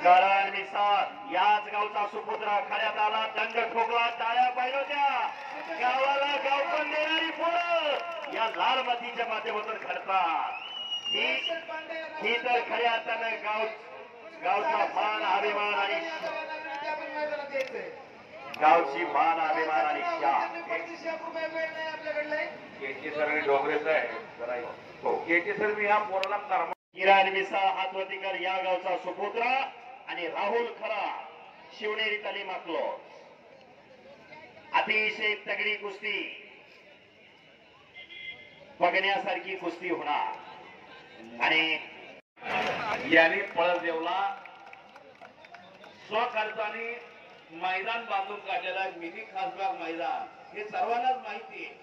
कारण मिसाळ याच गावचा सुपुत्र खड्यात आला, दंड ठोकला, टाळ्या पाहिजे होत्या. गावाला गाव पण देणारी पोरं या लाल मातीच्या माध्यमातून घडतात. ही तर खऱ्या अर्थानं गावचा मान अभिमान आणि गावची मान अभिमान आणि शान. केटी सर डोंगरेच आहे हो. केटी सर मी ह्या पोराला किरण मिसाळ हातवतीकर या गावचा सुपुत्र आणि राहुल खरा शिवनेरी तालीम आखलो. अतिशय तगडी कुस्ती बघण्यासारखी कुस्ती होणार. आणि यांनी पळसदेवला स्वखर्चाने मैदान बांधून काढलेला मिनी खासबाग मैदान हे सर्वांनाच माहिती आहे.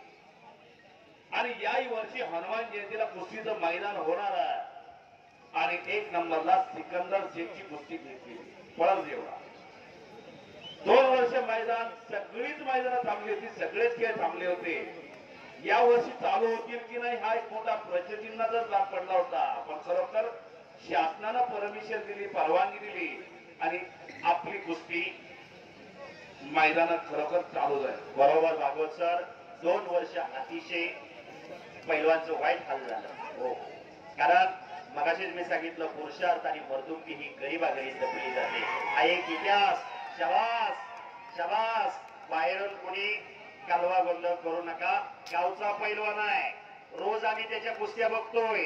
आणि याही वर्षी हनुमान जयंतीला कुस्तीचं मैदान होणार आहे. आणि 1 नंबरला सिकंदर शेखची कुस्ती घेतली पळसदेवला. 2 वर्ष मैदान सगळीच मैदान थांबली होती, सगळेच खेळ थांबले होते. या वर्षी चालू होतील की नाही हा एक मोठा प्रश्नचिन्हाचा भाग पडला होता. पण खरोखर शासनानं परमिशन दिली, परवानगी दिली आणि आपली कुस्ती मैदानात खरोखर चालू झाली. बरोबर भागवत सर. 2 वर्ष अतिशय पैलवानचं वाईट हाल झालं हो. कारण मगाशीच मी सांगितलं पुरुषार्थ आणि मर्दुकी ही गरीबागरी जपली जाते. हा एक इतिहास. शबास शबास. बाहेरून कोणी कालवा गोंधळ करू नका. गावचा पैलवान आहे, रोज आम्ही त्याच्या कुस्त्या बघतोय.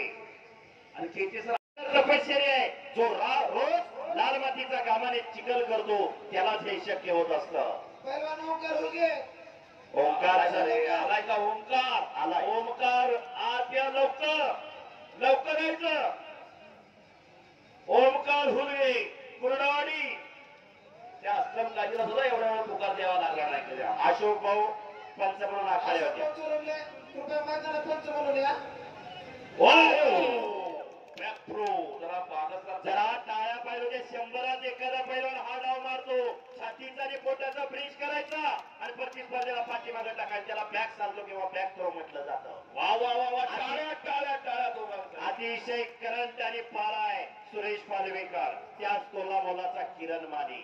आणि केटी सर तपश्चर्या आहे. जो रोज लाल मातीचा घामाने चिखल करतो त्यालाच हे शक्य होत असतं. ओंकार आलाय का? ओंकार आला. ओंकार आत या, लवकर यायचं. ओंकार हुलगे कुर्डवाडी त्या अस्लम गाजीला सुद्धा एवढा वेळ पुकार द्यावा लागला नाही. कधी अशोक भाऊ पंच म्हणून आखाडे होते. जरा टाळ्या पाहिजे. 100त एखादा पैलवान हा डाव मारतो, छातीचा आणि पोटाचा ब्रिज करायचा आणि प्रतिस्पर्धेला पाठीमागे टाकायचा. त्याला बॅक चालतो किंवा बॅक थ्रो म्हटलं जातं. वा वा वा वा. टाळ्या टाळ्या टाळ्या दोघांचा. अतिशय करंट आणि पालाय सुरेश पालवेकर. त्याच तोला मोलाचा किरण माने.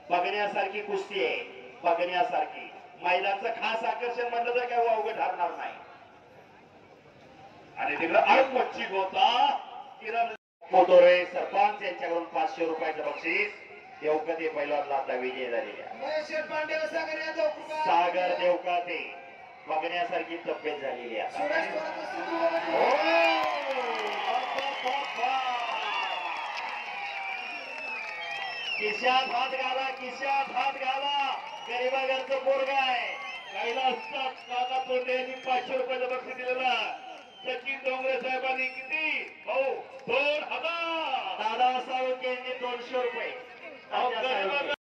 बघण्यासारखी कुस्ती आहे, बघण्यासारखी. मैदानाचं खास आकर्षण म्हटलं तर काय अवघड ठरणार नाही. आणि तिकडे अडकची गोता किरण मोतोरे सरपंच यांच्याकडून 500 रुपयाचं बक्षीस. देवकते पैलवानला आता विजय झालेल्या सागर देवकाते बघण्यासारखी तब्येत झालेली आहे. किशात हात घाला, किशात हात घाला. गरीबा घरचं पोरगा आहे. कैलास काका तोंडे यांनी 500 रुपयाचं बक्षीस दिलेला. सचिन डोंगरे साहेबांनी किती? हो 2000. दादा साळुंके यांनी 200 रुपये.